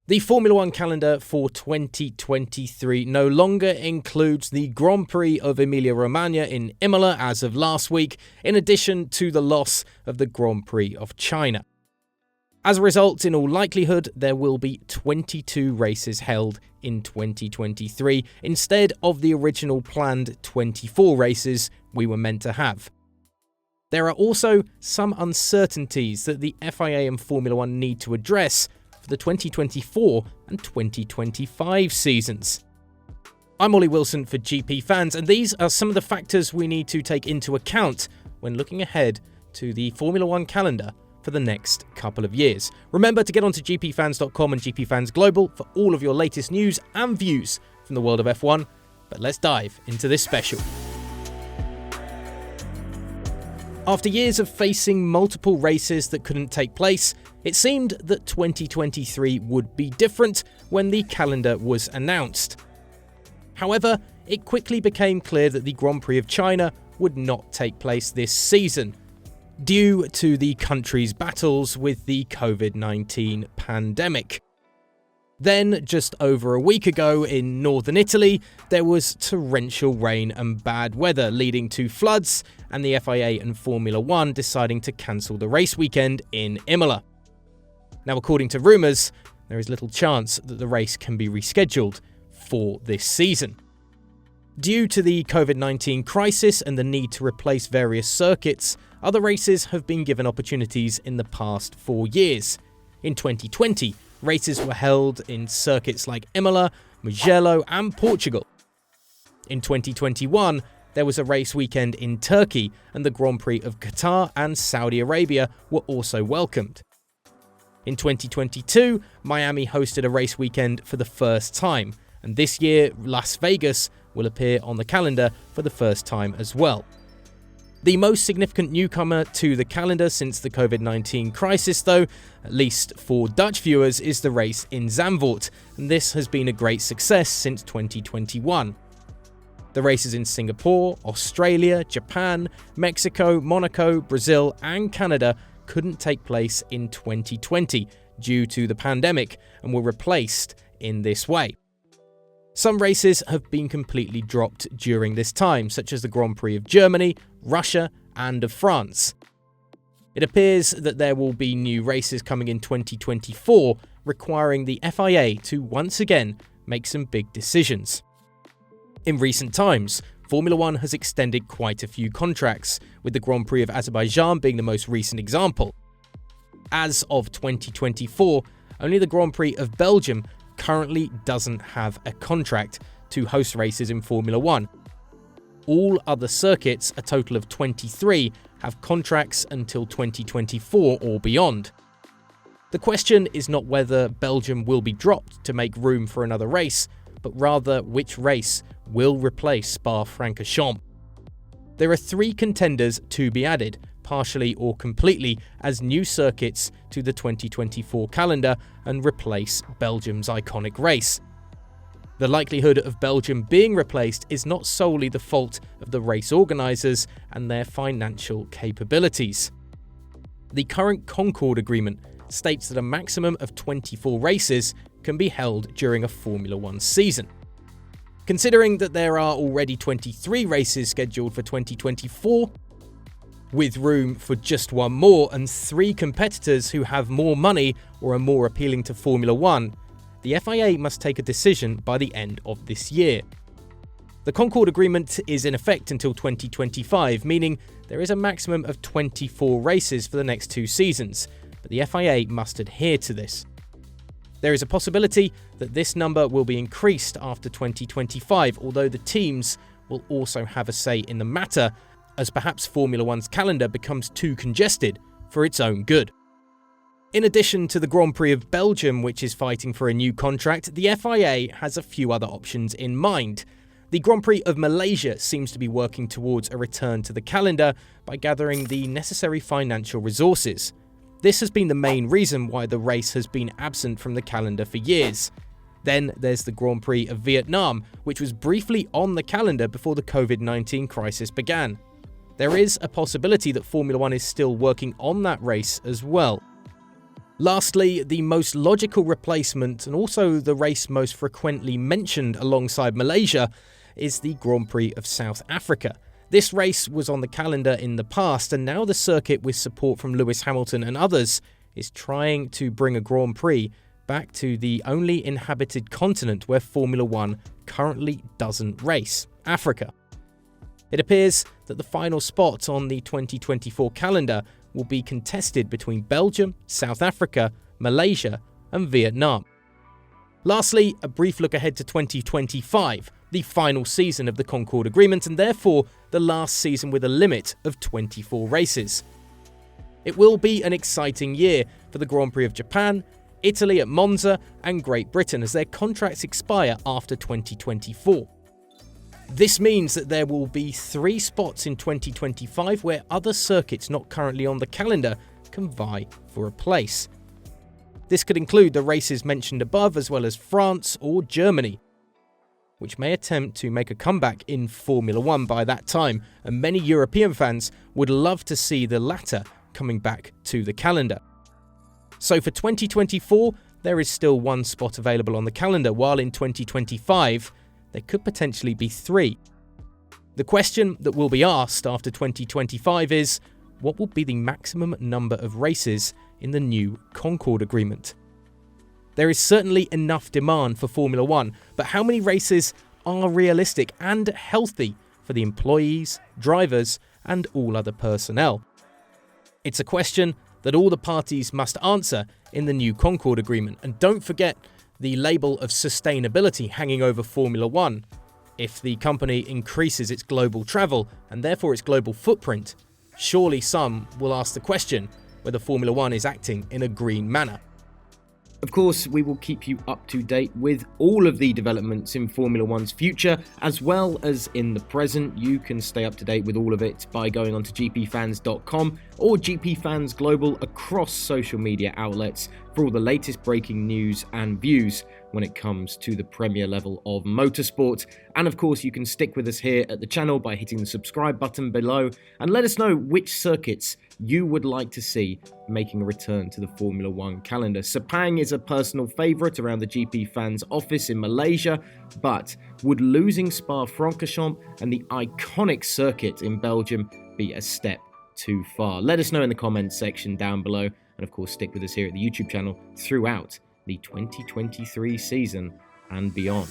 The Formula One calendar for 2023 no longer includes the Grand Prix of Emilia-Romagna in Imola as of last week, in addition to the loss of the Grand Prix of China. As a result, in all likelihood, there will be 22 races held in 2023 instead of the original planned 24 races we were meant to have. There are also some uncertainties that the FIA and Formula One need to address for the 2024 and 2025 seasons. I'm Ollie Wilson for GPFans, and these are some of the factors we need to take into account when looking ahead to the Formula One calendar for the next couple of years. Remember to get onto gpfans.com and GPFans Global for all of your latest news and views from the world of F1, but let's dive into this special. After years of facing multiple races that couldn't take place, it seemed that 2023 would be different when the calendar was announced. However, it quickly became clear that the Grand Prix of China would not take place this season, due to the country's battles with the COVID-19 pandemic. Then, just over a week ago in northern Italy, there was torrential rain and bad weather, leading to floods, and the FIA and Formula One deciding to cancel the race weekend in Imola. Now, according to rumours, there is little chance that the race can be rescheduled for this season. Due to the COVID-19 crisis and the need to replace various circuits, other races have been given opportunities in the past 4 years. In 2020, races were held in circuits like Imola, Mugello and Portugal. In 2021, there was a race weekend in Turkey, and the Grand Prix of Qatar and Saudi Arabia were also welcomed. In 2022, Miami hosted a race weekend for the first time, and this year Las Vegas will appear on the calendar for the first time as well. The most significant newcomer to the calendar since the COVID-19 crisis, though, at least for Dutch viewers, is the race in Zandvoort, and this has been a great success since 2021. The races in Singapore, Australia, Japan, Mexico, Monaco, Brazil and Canada couldn't take place in 2020 due to the pandemic and were replaced in this way. Some races have been completely dropped during this time, such as the Grand Prix of Germany, Russia and of France. It appears that there will be new races coming in 2024, requiring the FIA to once again make some big decisions. In recent times, Formula One has extended quite a few contracts, with the Grand Prix of Azerbaijan being the most recent example. As of 2024, only the Grand Prix of Belgium currently doesn't have a contract to host races in Formula One. All other circuits, a total of 23, have contracts until 2024 or beyond. The question is not whether Belgium will be dropped to make room for another race, but rather which race will replace Spa-Francorchamps. There are 3 contenders to be added, partially or completely, as new circuits to the 2024 calendar and replace Belgium's iconic race. The likelihood of Belgium being replaced is not solely the fault of the race organisers and their financial capabilities. The current Concord Agreement states that a maximum of 24 races can be held during a Formula One season. Considering that there are already 23 races scheduled for 2024, with room for just one more and 3 competitors who have more money or are more appealing to Formula One, the FIA must take a decision by the end of this year. The Concord Agreement is in effect until 2025, meaning there is a maximum of 24 races for the next 2 seasons, but the FIA must adhere to this. There is a possibility that this number will be increased after 2025, although the teams will also have a say in the matter, as perhaps Formula One's calendar becomes too congested for its own good. In addition to the Grand Prix of Belgium, which is fighting for a new contract, the FIA has a few other options in mind. The Grand Prix of Malaysia seems to be working towards a return to the calendar by gathering the necessary financial resources. This has been the main reason why the race has been absent from the calendar for years. Then there's the Grand Prix of Vietnam, which was briefly on the calendar before the COVID-19 crisis began. There is a possibility that Formula One is still working on that race as well. Lastly, the most logical replacement, and also the race most frequently mentioned alongside Malaysia, is the Grand Prix of South Africa. This race was on the calendar in the past, and now the circuit, with support from Lewis Hamilton and others, is trying to bring a Grand Prix back to the only inhabited continent where Formula One currently doesn't race, Africa. It appears that the final spot on the 2024 calendar will be contested between Belgium, South Africa, Malaysia and Vietnam. Lastly, a brief look ahead to 2025, the final season of the Concord Agreement and therefore the last season with a limit of 24 races. It will be an exciting year for the Grand Prix of Japan, Italy at Monza and Great Britain as their contracts expire after 2024. This means that there will be 3 spots in 2025 where other circuits not currently on the calendar can vie for a place. This could include the races mentioned above as well as France or Germany, which may attempt to make a comeback in Formula One by that time, and many European fans would love to see the latter coming back to the calendar. So for 2024, there is still 1 spot available on the calendar, while in 2025, there could potentially be 3. The question that will be asked after 2025 is, what will be the maximum number of races in the new Concord Agreement? There is certainly enough demand for Formula One, but how many races are realistic and healthy for the employees, drivers, and all other personnel? It's a question that all the parties must answer in the new Concord Agreement. And don't forget the label of sustainability hanging over Formula One. If the company increases its global travel and therefore its global footprint, surely some will ask the question whether Formula One is acting in a green manner. Of course, we will keep you up to date with all of the developments in Formula One's future, as well as in the present. You can stay up to date with all of it by going onto gpfans.com or GPFans Global across social media outlets for all the latest breaking news and views when it comes to the premier level of motorsport. And of course, you can stick with us here at the channel by hitting the subscribe button below and let us know which circuits you would like to see making a return to the Formula One calendar. Sepang is a personal favourite around the GP Fans office in Malaysia, but would losing Spa-Francorchamps and the iconic circuit in Belgium be a step too far? Let us know in the comments section down below, and of course stick with us here at the YouTube channel throughout the 2023 season and beyond.